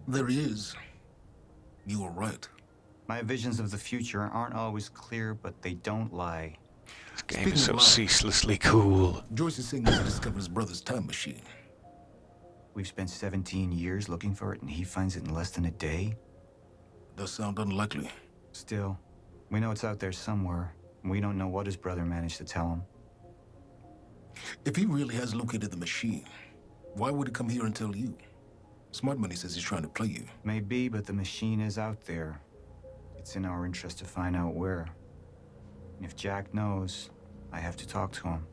There he is. You were right. My visions of the future aren't always clear, but they don't lie. This game Speaking is so of lies. ceaselessly cool. Joyce is saying he's discovered his brother's time machine. We've spent 17 years looking for it, and he finds it in less than a day? Does sound unlikely. Still, we know it's out there somewhere, and we don't know what his brother managed to tell him. If he really has located the machine, why would he come here and tell you? Smart Money says he's trying to play you. Maybe, but the machine is out there. It's in our interest to find out where. And if Jack knows, I have to talk to him.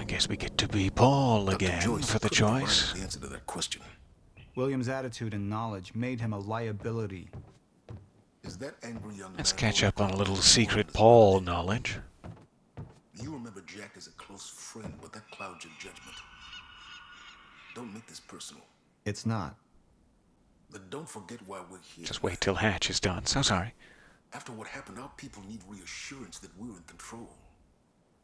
I guess we get to be Paul Dr. again Joyce for the couldn't provide choice. the answer to that question. William's attitude and knowledge made him a liability. Is that angry young Let's man catch all up on a the little time secret is Paul validated? knowledge. You remember Jack as a close friend, but that clouds your judgment. Don't make this personal. It's not. But don't forget why we're here. Just wait till Hatch is done. So sorry. After what happened, our people need reassurance that we're in control.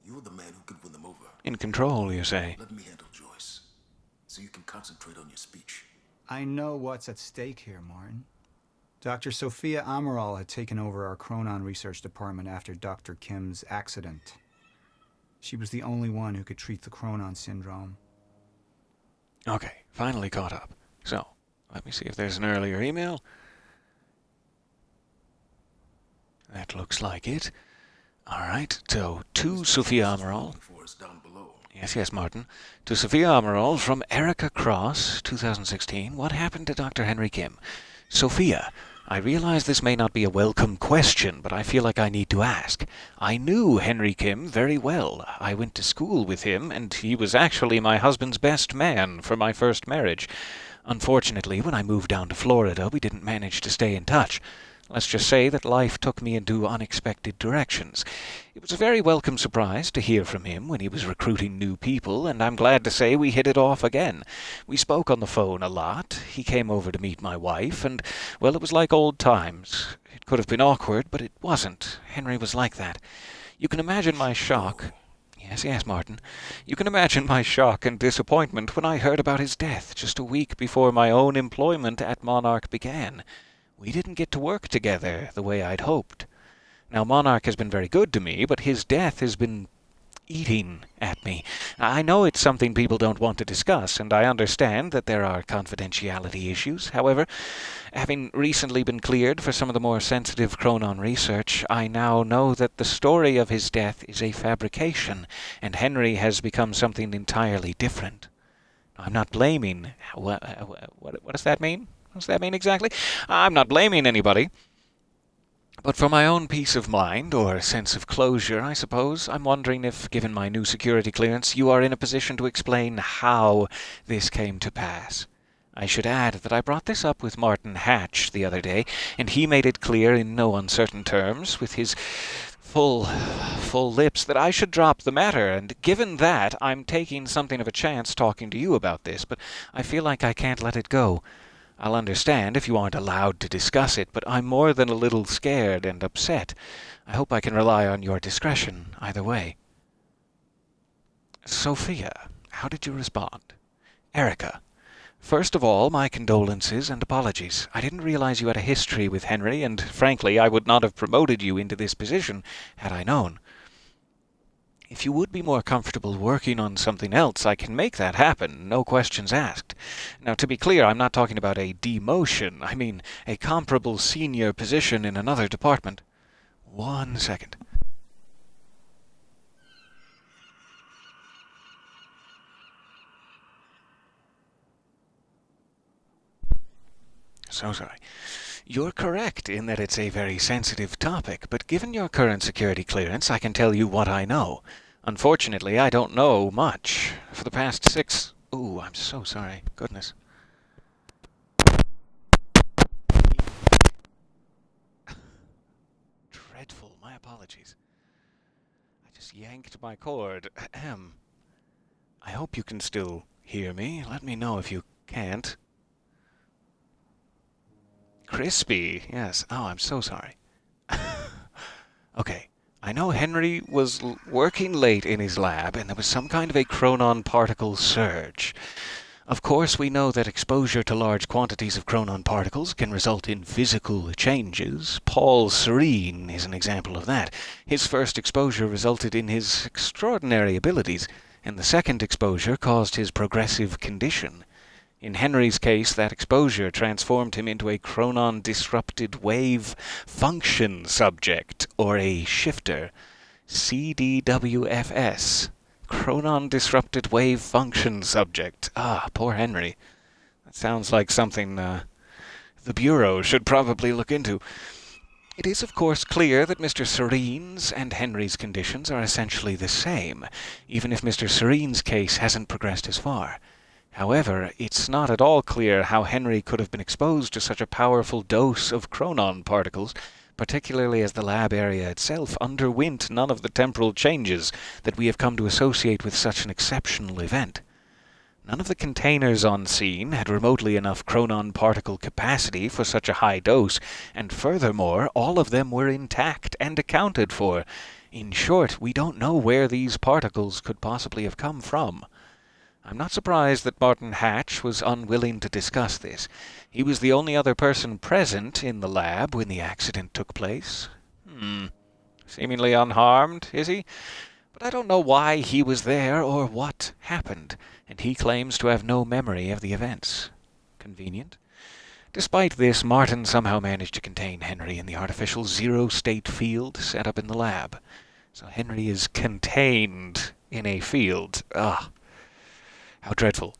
You're the man who could win them over. In control, you say? Let me handle Joyce, so you can concentrate on your speech. I know what's at stake here, Martin. Dr. Sophia Amaral had taken over our Chronon research department after Dr. Kim's accident. She was the only one who could treat the Chronon syndrome. Okay, finally caught up. So, let me see if there's an earlier email. That looks like it. Alright, so to Sophia Amaral. For us down below. Yes, Martin. To Sophia Amaral from Erica Cross, 2016. What happened to Dr. Henry Kim? Sophia, I realize this may not be a welcome question, but I feel like I need to ask. I knew Henry Kim very well. I went to school with him, and he was actually my husband's best man for my first marriage. Unfortunately, when I moved down to Florida, we didn't manage to stay in touch. Let's just say that life took me into unexpected directions. It was a very welcome surprise to hear from him when he was recruiting new people, and I'm glad to say we hit it off again. We spoke on the phone a lot. He came over to meet my wife, and, well, it was like old times. It could have been awkward, but it wasn't. Henry was like that. You can imagine my shock. Yes, Martin. You can imagine my shock and disappointment when I heard about his death just a week before my own employment at Monarch began. We didn't get to work together the way I'd hoped. Now, Monarch has been very good to me, but his death has been eating at me. I know it's something people don't want to discuss, and I understand that there are confidentiality issues. However, having recently been cleared for some of the more sensitive Chronon research, I now know that the story of his death is a fabrication, and Henry has become something entirely different. I'm not blaming... What does that mean? What does that mean exactly? I'm not blaming anybody. But for my own peace of mind, or sense of closure, I suppose, I'm wondering if, given my new security clearance, you are in a position to explain how this came to pass. I should add that I brought this up with Martin Hatch the other day, and he made it clear in no uncertain terms, with his full lips, that I should drop the matter, and given that, I'm taking something of a chance talking to you about this, but I feel like I can't let it go. I'll understand if you aren't allowed to discuss it, but I'm more than a little scared and upset. I hope I can rely on your discretion either way. Sophia, how did you respond? Erica, first of all, my condolences and apologies. I didn't realize you had a history with Henry, and frankly, I would not have promoted you into this position had I known. If you would be more comfortable working on something else, I can make that happen, no questions asked. Now, to be clear, I'm not talking about a demotion. I mean a comparable senior position in another department. 1 second. So sorry. You're correct in that it's a very sensitive topic, but given your current security clearance, I can tell you what I know. Unfortunately, I don't know much. For the past 6... Ooh, I'm so sorry. Goodness. Dreadful. My apologies. I just yanked my cord. Ahem. I hope you can still hear me. Let me know if you can't. Crispy, yes. Oh, I'm so sorry. Okay, I know Henry was working late in his lab, and there was some kind of a chronon particle surge. Of course, we know that exposure to large quantities of chronon particles can result in physical changes. Paul Serene is an example of that. His first exposure resulted in his extraordinary abilities, and the second exposure caused his progressive condition. In Henry's case, that exposure transformed him into a chronon-disrupted wave function subject, or a shifter. CDWFS. Chronon-disrupted wave function subject. Ah, poor Henry. That sounds like something the Bureau should probably look into. It is, of course, clear that Mr. Serene's and Henry's conditions are essentially the same, even if Mr. Serene's case hasn't progressed as far. However, it's not at all clear how Henry could have been exposed to such a powerful dose of chronon particles, particularly as the lab area itself underwent none of the temporal changes that we have come to associate with such an exceptional event. None of the containers on scene had remotely enough chronon particle capacity for such a high dose, and furthermore, all of them were intact and accounted for. In short, we don't know where these particles could possibly have come from. I'm not surprised that Martin Hatch was unwilling to discuss this. He was the only other person present in the lab when the accident took place. Seemingly unharmed, is he? But I don't know why he was there or what happened, and he claims to have no memory of the events. Convenient. Despite this, Martin somehow managed to contain Henry in the artificial zero-state field set up in the lab. So Henry is contained in a field. How dreadful.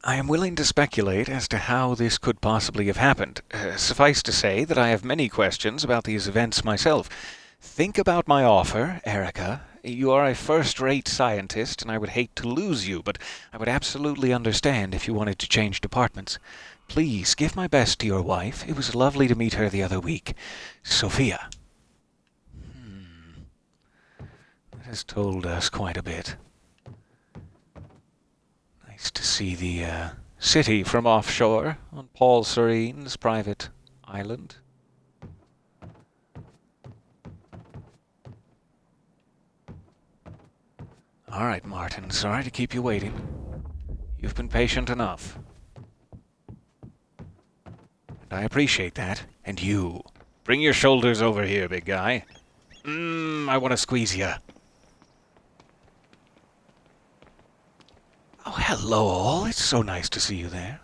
I am willing to speculate as to how this could possibly have happened. Suffice to say that I have many questions about these events myself. Think about my offer, Erica. You are a first-rate scientist, and I would hate to lose you, but I would absolutely understand if you wanted to change departments. Please, give my best to your wife. It was lovely to meet her the other week. Sophia. That has told us quite a bit. Nice to see the city from offshore on Paul Serene's private island. All right, Martin. Sorry to keep you waiting. You've been patient enough. And I appreciate that. And you. Bring your shoulders over here, big guy. I want to squeeze you. Oh, hello all. It's so nice to see you there.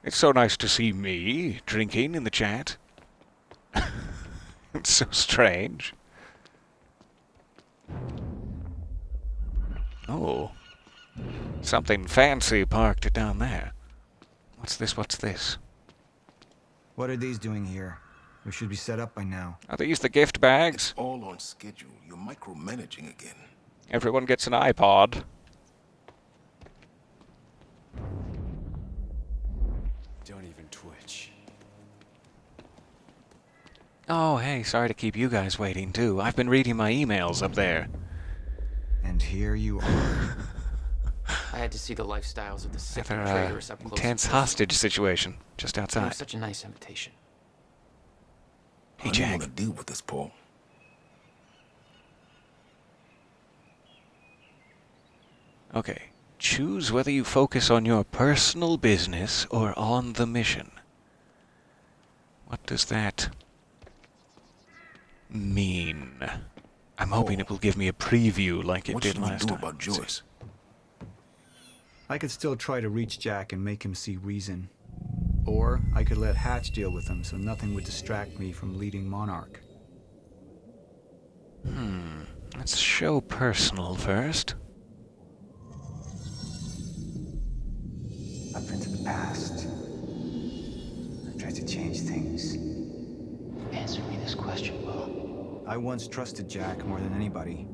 It's so nice to see me drinking in the chat. It's so strange. Oh. Something fancy parked down there. What's this? What's this? What are these doing here? We should be set up by now. Are these the gift bags? It's all on schedule. You're micromanaging again. Everyone gets an iPod. Don't even twitch. Oh, hey, sorry to keep you guys waiting, too. I've been reading my emails up there. And here you are. I had to see the lifestyles of the sick and Rather traitorous up close. intense and personal. hostage situation just It outside. was such a nice invitation. Hey, How do you Jack. want to deal with this, Paul? Okay. Choose whether you focus on your personal business or on the mission. What does that mean? I'm hoping it will give me a preview like it What did should we last do time. about Joyce? I could still try to reach Jack and make him see reason. Or I could let Hatch deal with him so nothing would distract me from leading Monarch. Let's show personal first. Up into the past. I tried to change things. Answer me this question, Bo. I once trusted Jack more than anybody.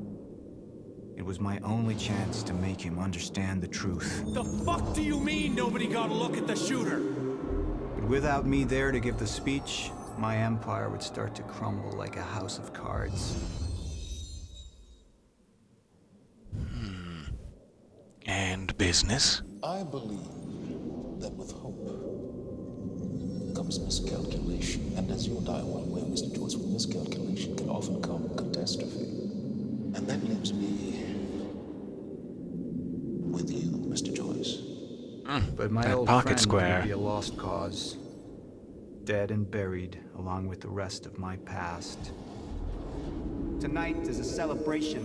It was my only chance to make him understand the truth. The fuck do you mean nobody got a look at the shooter? But without me there to give the speech, my empire would start to crumble like a house of cards. And business? I believe that with hope comes miscalculation. And as you and I are well aware, Mr. Joyce, with miscalculation can often come catastrophe. And that leaves me with you, Mr. Joyce. But my That old pocket friend square. would be a lost cause. Dead and buried, along with the rest of my past. Tonight is a celebration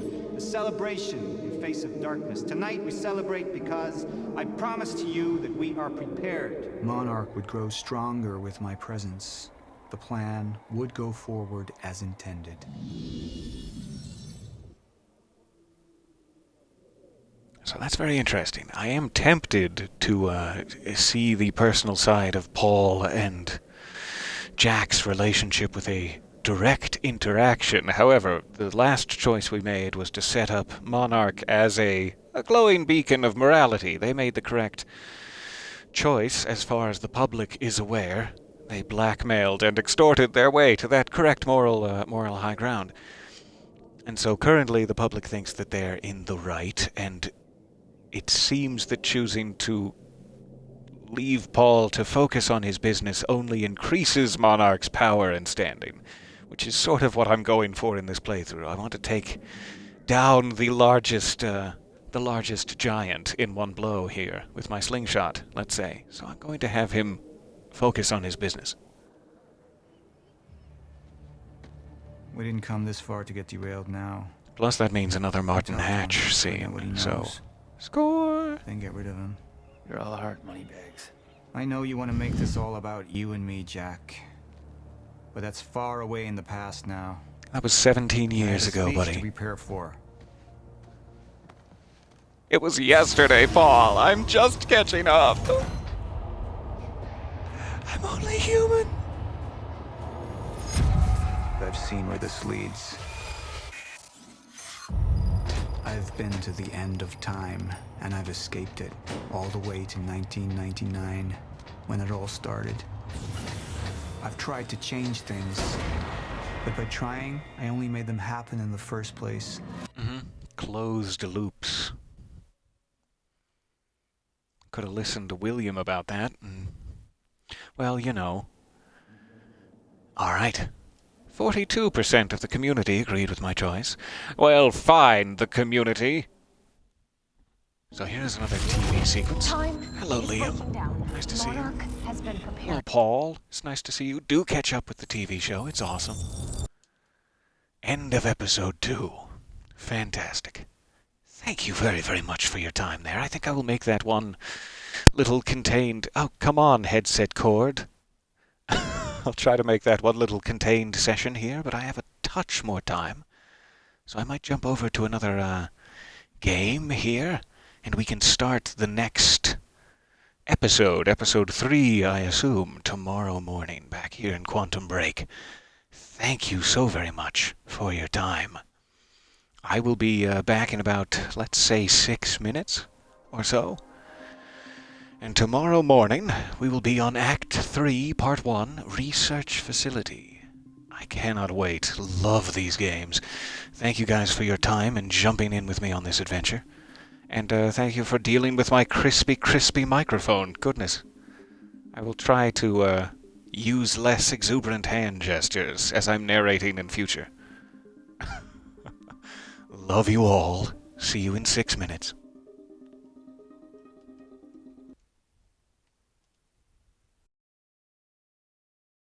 in face of darkness. Tonight we celebrate because I promise to you that we are prepared. Monarch would grow stronger with my presence. The plan would go forward as intended. So that's very interesting. I am tempted to see the personal side of Paul and Jack's relationship with a direct interaction. However, the last choice we made was to set up Monarch as a glowing beacon of morality. They made the correct choice as far as the public is aware. They blackmailed and extorted their way to that correct moral high ground. And so currently the public thinks that they're in the right, and it seems that choosing to leave Paul to focus on his business only increases Monarch's power and standing, which is sort of what I'm going for in this playthrough. I want to take down the largest giant in one blow here with my slingshot, let's say. So I'm going to have him focus on his business. We didn't come this far to get derailed now. Plus that means another Martin Hatch scene, so... Score! Then get rid of him. You're all heart, moneybags. I know you want to make this all about you and me, Jack. But that's far away in the past now. That was 17 years ago, To buddy. prepare for. It was yesterday, Paul. I'm just catching up. I'm only human. I've seen where this leads. I've been to the end of time, and I've escaped it, all the way to 1999, when it all started. I've tried to change things, but by trying, I only made them happen in the first place. Closed loops. Could have listened to William about that, and... well, you know. Alright. 42% of the community agreed with my choice. Well, fine, the community. So here's another TV sequence. Hello, Liam. Nice to see you. Hello, Paul. It's nice to see you. Do catch up with the TV show. It's awesome. End of episode 2. Fantastic. Thank you very, very much for your time there. I think I will make that one little contained... oh, come on, headset cord. I'll try to make that one little contained session here, but I have a touch more time. So I might jump over to another game here, and we can start the next episode, episode 3, I assume, tomorrow morning, back here in Quantum Break. Thank you so very much for your time. I will be back in about, let's say, 6 minutes or so. And tomorrow morning, we will be on Act 3, Part 1, Research Facility. I cannot wait. Love these games. Thank you guys for your time and jumping in with me on this adventure. And thank you for dealing with my crispy microphone. Goodness. I will try to use less exuberant hand gestures as I'm narrating in future. Love you all. See you in 6 minutes.